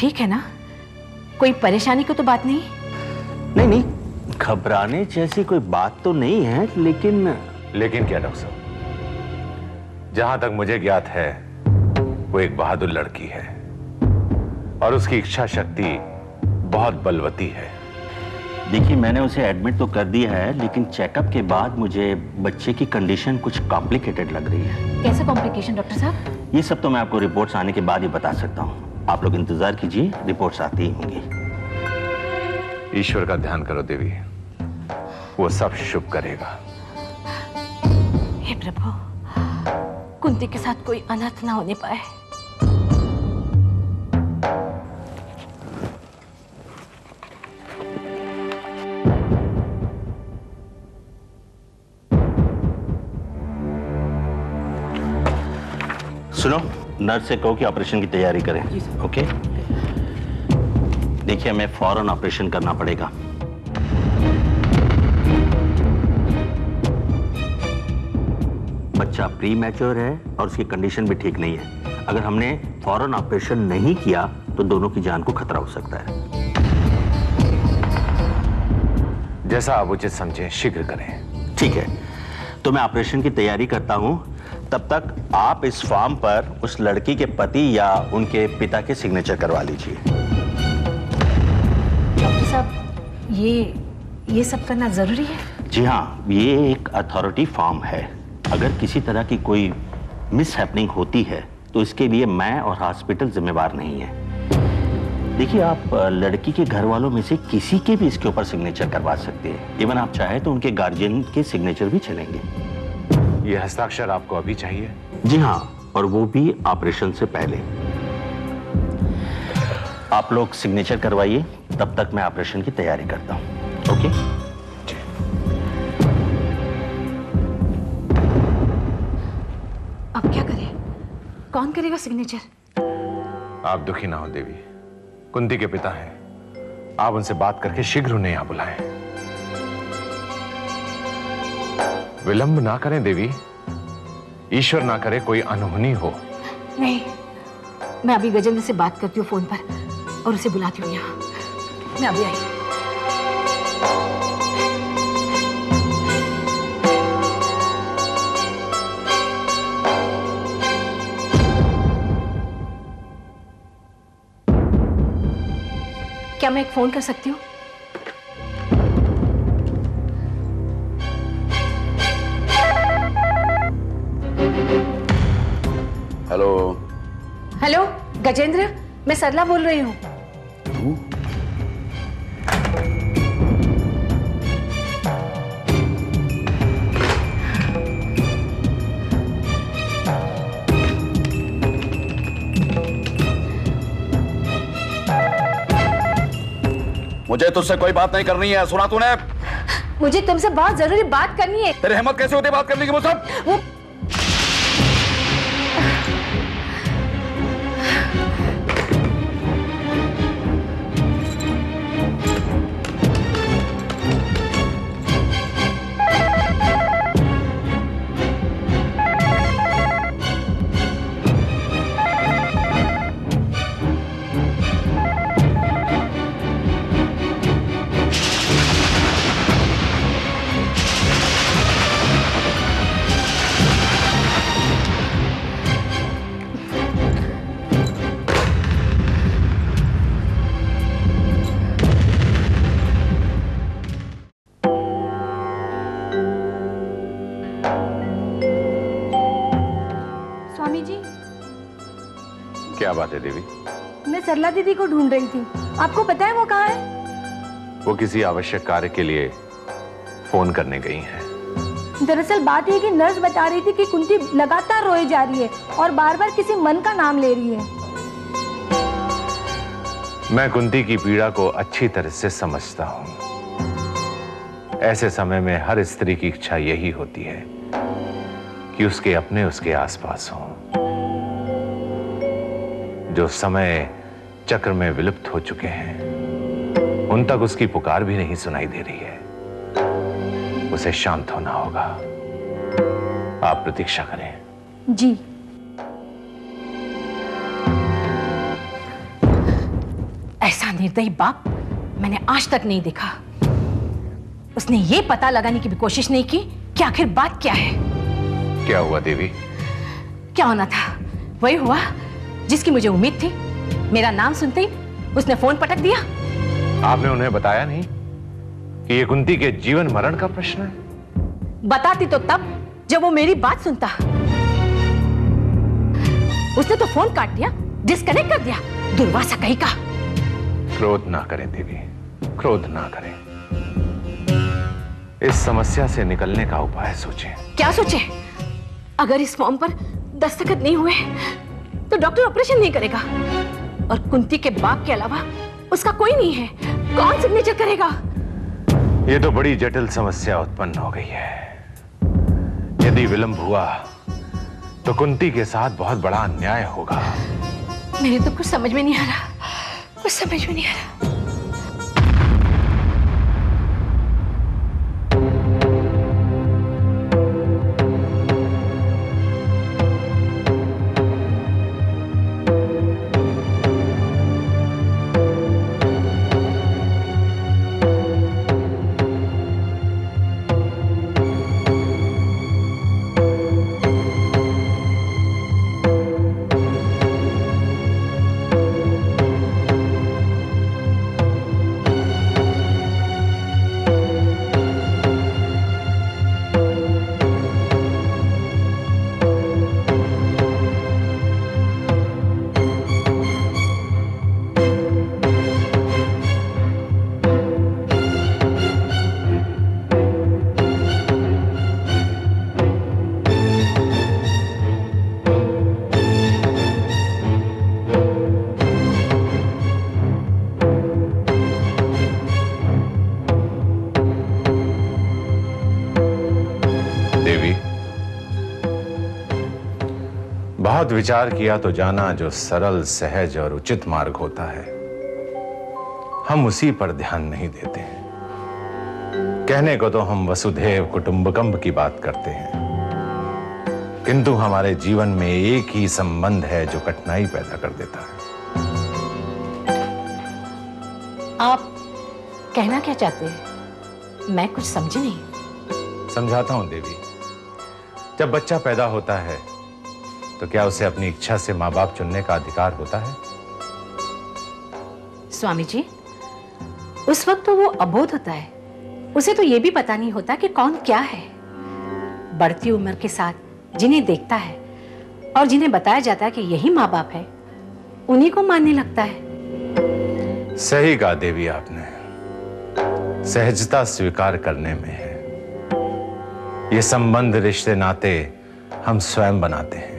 ठीक है ना? कोई परेशानी की तो बात नहीं? नहीं नहीं, घबराने जैसी कोई बात तो नहीं है, लेकिन क्या डॉक्टर साहब? जहां तक मुझे ज्ञात है वो एक बहादुर लड़की है और उसकी इच्छा शक्ति बहुत बलवती है। देखिए, मैंने उसे एडमिट तो कर दिया है, लेकिन चेकअप के बाद मुझे बच्चे की कंडीशन कुछ कॉम्प्लिकेटेड लग रही है। कैसे कॉम्प्लिकेशन डॉक्टर साहब? ये सब तो मैं आपको रिपोर्ट्स आने के बाद ही बता सकता हूँ। आप लोग इंतजार कीजिए, रिपोर्ट्स आती ही होंगी। ईश्वर का ध्यान करो देवी, वो सब शुभ करेगा। हे प्रभु, कुंती के साथ कोई अनर्थ ना होने पाए। सुनो, नर्स से कहो कि ऑपरेशन की तैयारी करें। ओके? देखिए, हमें फौरन ऑपरेशन करना पड़ेगा। बच्चा प्री मैच्योर है और उसकी कंडीशन भी ठीक नहीं है। अगर हमने फौरन ऑपरेशन नहीं किया तो दोनों की जान को खतरा हो सकता है। जैसा आप उचित समझें, शीघ्र करें। ठीक है, तो मैं ऑपरेशन की तैयारी करता हूं। तब तक आप इस फॉर्म पर उस लड़की के पति या उनके पिता के सिग्नेचर करवा लीजिए। डॉक्टर साहब, ये सब करना जरूरी है? जी हाँ, ये एक अथॉरिटी फॉर्म है। अगर किसी तरह की कोई मिस हैपनिंग होती है तो इसके लिए मैं और हॉस्पिटल जिम्मेवार नहीं है। देखिए, आप लड़की के घर वालों में से किसी के भी इसके ऊपर सिग्नेचर करवा सकते हैं। इवन आप चाहे तो उनके गार्जियन के सिग्नेचर भी चलेंगे। ये हस्ताक्षर आपको अभी चाहिए? जी हाँ, और वो भी ऑपरेशन से पहले। आप लोग सिग्नेचर करवाइए, तब तक मैं ऑपरेशन की तैयारी करता हूं। ओके? अब क्या करें? कौन करेगा सिग्नेचर? आप दुखी ना हो देवी, कुंती के पिता हैं। आप उनसे बात करके शीघ्र उन्हें यहां बुलाएं। विलंब ना करें देवी, ईश्वर ना करे कोई अनहोनी हो। नहीं, मैं अभी गजेंद्र से बात करती हूँ फोन पर और उसे बुलाती हूँ यहाँ। मैं अभी आई। क्या मैं एक फोन कर सकती हूँ? हेलो। हेलो गजेंद्र, मैं सरला बोल रही हूँ। मुझे तुझसे कोई बात नहीं करनी है, सुना तूने? मुझे तुमसे बहुत जरूरी बात करनी है। तेरी हिम्मत कैसे होती है बात करने की मुझसे? वो क्या बात है देवी? मैं सरला दीदी को ढूंढ रही थी। आपको पता है वो कहाँ है? वो किसी आवश्यक कार्य के लिए फोन करने गई हैं। दरअसल बात यह कि नर्स बता रही थी कि कुंती लगातार रोई जा रही है और बार बार किसी मन का नाम ले रही है। मैं कुंती की पीड़ा को अच्छी तरह से समझता हूं। ऐसे समय में हर स्त्री की इच्छा यही होती है कि उसके अपने उसके आसपास हों। जो समय चक्र में विलुप्त हो चुके हैं, उन तक उसकी पुकार भी नहीं सुनाई दे रही है। उसे शांत होना होगा। आप प्रतीक्षा करें। जी। निर्दयी बाप मैंने आज तक नहीं देखा। उसने ये पता लगाने की भी कोशिश नहीं की कि आखिर बात क्या है। क्या हुआ देवी? क्या होना था वही हुआ जिसकी मुझे उम्मीद थी। मेरा नाम सुनते ही उसने फोन पटक दिया। आपने उन्हें बताया नहीं कि ये कुंती के जीवन मरण का प्रश्न है? बताती तो तब जब वो मेरी बात सुनता। उसने तो फोन काट दिया, डिस्कनेक्ट कर दिया। दुर्वासा कहीं का। क्रोध ना करें देवी, क्रोध ना करें। इस समस्या से निकलने का उपाय सोचें। क्या सोचे? अगर इस फॉर्म पर दस्तखत नहीं हुए तो डॉक्टर ऑपरेशन नहीं करेगा, और कुंती के बाप के अलावा उसका कोई नहीं है। कौन सिग्नेचर करेगा? ये तो बड़ी जटिल समस्या उत्पन्न हो गई है। यदि विलंब हुआ तो कुंती के साथ बहुत बड़ा अन्याय होगा। मेरे तो कुछ समझ में नहीं आ रहा, कुछ समझ में नहीं आ रहा। बहुत विचार किया तो जाना जो सरल, सहज और उचित मार्ग होता है, हम उसी पर ध्यान नहीं देते हैं। कहने को तो हम वसुधैव कुटुंबकम की बात करते हैं, किंतु हमारे जीवन में एक ही संबंध है जो कठिनाई पैदा कर देता है। आप कहना क्या चाहते हैं? मैं कुछ समझी नहीं। समझाता हूं देवी। जब बच्चा पैदा होता है तो क्या उसे अपनी इच्छा से मां बाप चुनने का अधिकार होता है? स्वामी जी, उस वक्त तो वो अबोध होता है। उसे तो ये भी पता नहीं होता कि कौन क्या है। बढ़ती उम्र के साथ जिन्हें देखता है और जिन्हें बताया जाता है कि यही माँ बाप है, उन्हीं को मानने लगता है। सही कहा देवी आपने। सहजता स्वीकार करने में है। ये संबंध, रिश्ते, नाते हम स्वयं बनाते हैं।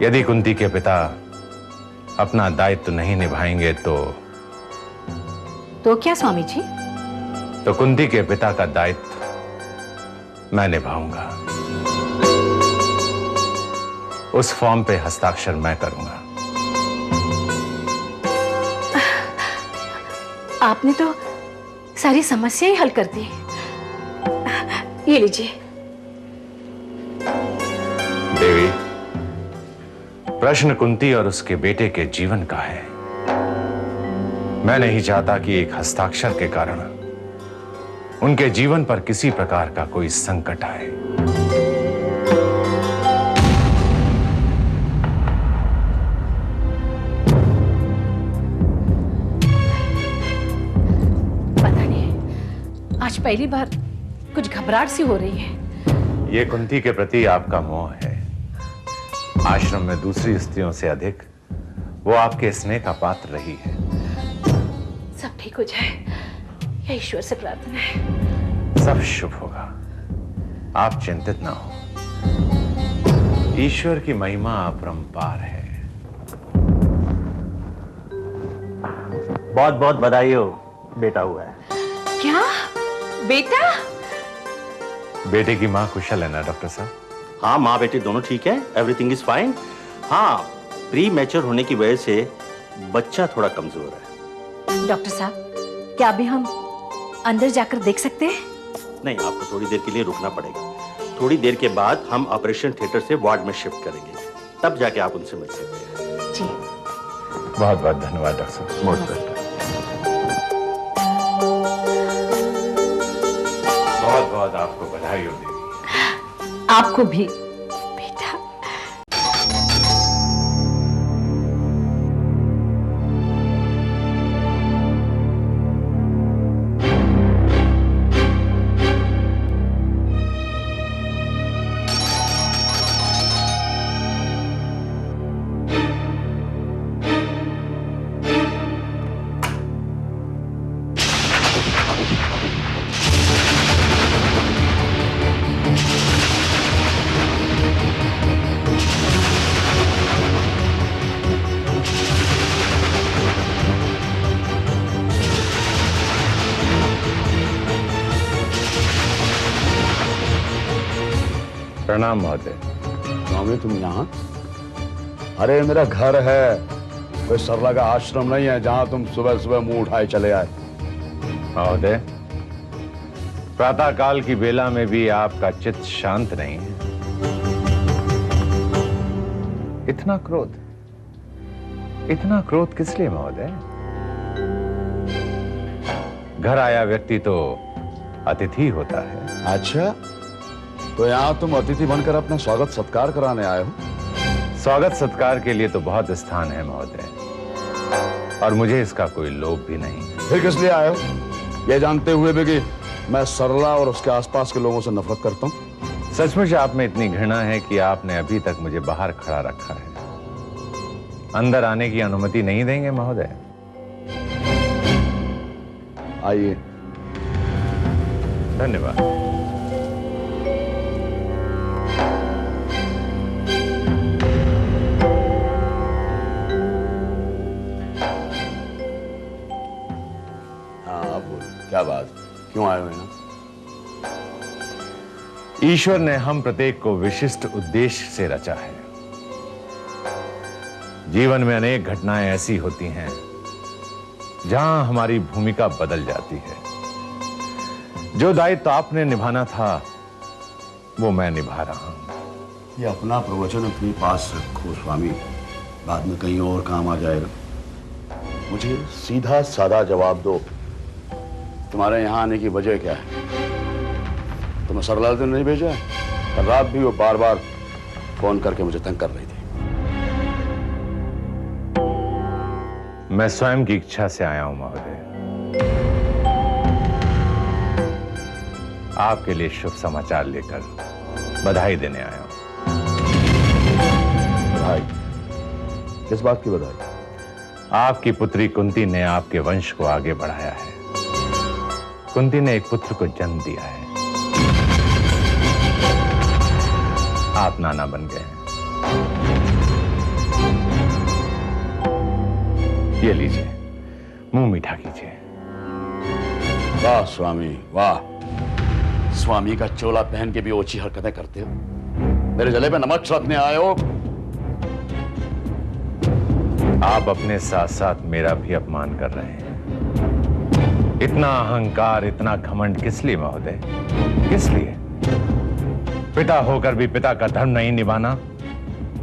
यदि कुंती के पिता अपना दायित्व नहीं निभाएंगे तो क्या स्वामी जी? तो कुंती के पिता का दायित्व मैं निभाऊंगा। उस फॉर्म पे हस्ताक्षर मैं करूंगा। आपने तो सारी समस्या ही हल कर दी। ये लीजिए। देवी, प्रश्न कुंती और उसके बेटे के जीवन का है। मैं नहीं चाहता कि एक हस्ताक्षर के कारण उनके जीवन पर किसी प्रकार का कोई संकट आए। पता नहीं, आज पहली बार कुछ घबराहट सी हो रही है। ये कुंती के प्रति आपका मोह है। आश्रम में दूसरी स्त्रियों से अधिक वो आपके स्नेह का पात्र रही है। सब ठीक हो जाए, यह ईश्वर से प्रार्थना है। सब शुभ होगा, आप चिंतित ना हो। ईश्वर की महिमा अपरंपार है। बहुत बहुत बधाई हो, बेटा हुआ है। क्या बेटा? बेटे की मां कुशल है ना डॉक्टर साहब? हाँ, माँ बेटे दोनों ठीक है, एवरीथिंग इज फाइन। हाँ, प्री मैच्योर होने की वजह से बच्चा थोड़ा कमजोर है। डॉक्टर साहब, क्या अभी हम अंदर जाकर देख सकते हैं? नहीं, आपको थोड़ी देर के लिए रुकना पड़ेगा। थोड़ी देर के बाद हम ऑपरेशन थिएटर से वार्ड में शिफ्ट करेंगे, तब जाके आप उनसे मिल सकते हैं। जी। बहुत बहुत धन्यवाद डॉक्टर साहब। Most welcome. बहुत बहुत आपको बधाई हो देवी। आपको भी बेटा। प्रणाम महोदय। स्वामी तुम यहाँ? अरे मेरा घर है, कोई सरला का आश्रम नहीं है जहाँ तुम सुबह सुबह मुंह उठाए चले आए। महोदय, प्रातः काल की बेला में भी आपका चित्त शांत नहीं है। इतना क्रोध किस लिए महोदय? घर आया व्यक्ति तो अतिथि होता है। अच्छा, तो यहाँ तुम अतिथि बनकर अपना स्वागत सत्कार कराने आए हो? स्वागत सत्कार के लिए तो बहुत स्थान है महोदय, और मुझे इसका कोई लोभ भी नहीं। फिर किस लिए आए हो, ये जानते हुए भी कि मैं सरला और उसके आसपास के लोगों से नफरत करता हूँ? सचमुच आप में इतनी घृणा है कि आपने अभी तक मुझे बाहर खड़ा रखा है। अंदर आने की अनुमति नहीं देंगे महोदय? आइए। धन्यवाद। हाँ बोलो, क्या बात, क्यों आए हो यहाँ? ईश्वर ने हम प्रत्येक को विशिष्ट उद्देश्य से रचा है। जीवन में अनेक घटनाएं ऐसी होती हैं जहां हमारी भूमिका बदल जाती है। जो दायित्व आपने निभाना था वो मैं निभा रहा हूं। ये अपना प्रवचन अपने पास रखो स्वामी, बाद में कहीं और काम आ जाएगा। मुझे सीधा साधा जवाब दो, तुम्हारे यहाँ आने की वजह क्या है? तुम्हें सरला ने नहीं भेजा है? कल रात भी वो बार बार फोन करके मुझे तंग कर रही थी। मैं स्वयं की इच्छा से आया हूं महोदय। आपके लिए शुभ समाचार लेकर बधाई देने आया हूं। बधाई? किस बात की बधाई? आपकी पुत्री कुंती ने आपके वंश को आगे बढ़ाया है। कुंती ने एक पुत्र को जन्म दिया है। आप नाना बन गए हैं। ये लीजिए, मुंह मीठा कीजिए। वाह स्वामी वाह, स्वामी का चोला पहन के भी ओछी हरकतें करते हो। मेरे गले पे नमक छिड़कने आए हो। आप अपने साथ साथ मेरा भी अपमान कर रहे हैं। इतना अहंकार, इतना घमंड किस लिए महोदय? किस लिए? पिता होकर भी पिता का धर्म नहीं निभाना,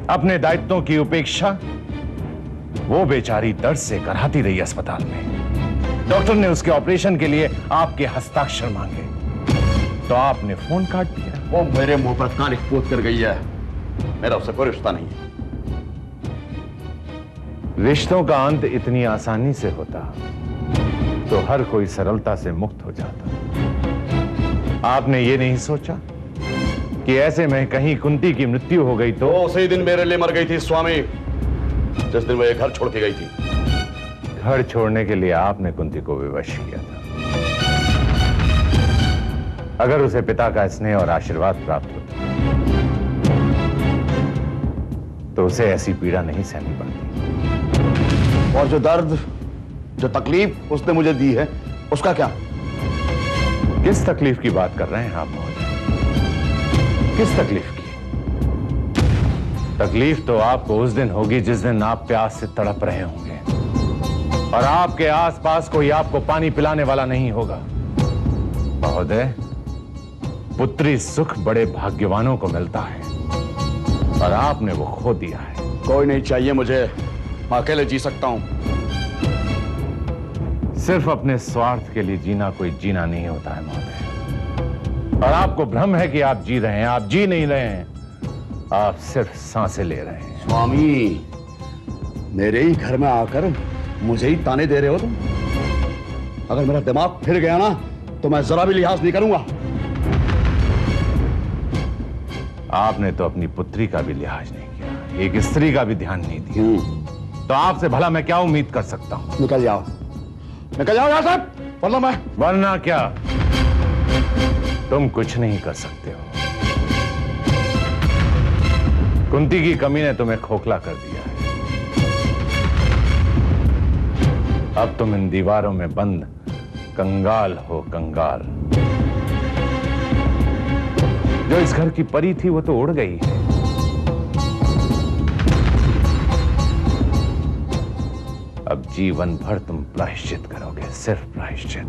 अपने दायित्वों की उपेक्षा। वो बेचारी दर्द से कराती रही अस्पताल में। डॉक्टर ने उसके ऑपरेशन के लिए आपके हस्ताक्षर मांगे तो आपने फोन काट दिया। वो मेरे मुंह पर कान पोत कर गई है। मेरा उससे कोई रिश्ता नहीं है। रिश्तों का अंत इतनी आसानी से होता तो हर कोई सरलता से मुक्त हो जाता। आपने ये नहीं सोचा कि ऐसे में कहीं कुंती की मृत्यु हो गई तो? उसी दिन मेरे लिए मर गई थी स्वामी, जिस दिन वो ये घर छोड़ के गई थी। घर छोड़ने के लिए आपने कुंती को विवश किया था। अगर उसे पिता का स्नेह और आशीर्वाद प्राप्त होता तो उसे ऐसी पीड़ा नहीं सहनी पड़ती। और जो दर्द, जो तकलीफ उसने मुझे दी है, उसका क्या? किस तकलीफ की बात कर रहे हैं आप महोदय? किस तकलीफ की? तकलीफ तो आपको उस दिन होगी जिस दिन आप प्यास से तड़प रहे होंगे और आपके आसपास कोई आपको पानी पिलाने वाला नहीं होगा। महोदय, पुत्री सुख बड़े भाग्यवानों को मिलता है और आपने वो खो दिया है। कोई नहीं चाहिए मुझे मैं अकेले जी सकता हूं। सिर्फ अपने स्वार्थ के लिए जीना कोई जीना नहीं होता है महोदय। और आपको भ्रम है कि आप जी रहे हैं। आप जी नहीं रहे हैं, आप सिर्फ सांसें ले रहे हैं। स्वामी, मेरे ही घर में आकर मुझे ही ताने दे रहे हो तुम। अगर मेरा दिमाग फिर गया ना तो मैं जरा भी लिहाज नहीं करूंगा। आपने तो अपनी पुत्री का भी लिहाज नहीं किया, एक स्त्री का भी ध्यान नहीं दिया। तो आपसे भला मैं क्या उम्मीद कर सकता हूं? निकल जाओ, निकल जाओ यहां से, वरना क्या तुम कुछ नहीं कर सकते हो। कुंती की कमी ने तुम्हें खोखला कर दिया है। अब तुम इन दीवारों में बंद कंगाल हो, कंगाल। जो इस घर की परी थी वो तो उड़ गई है। अब जीवन भर तुम प्रायश्चित करोगे, सिर्फ प्रायश्चित।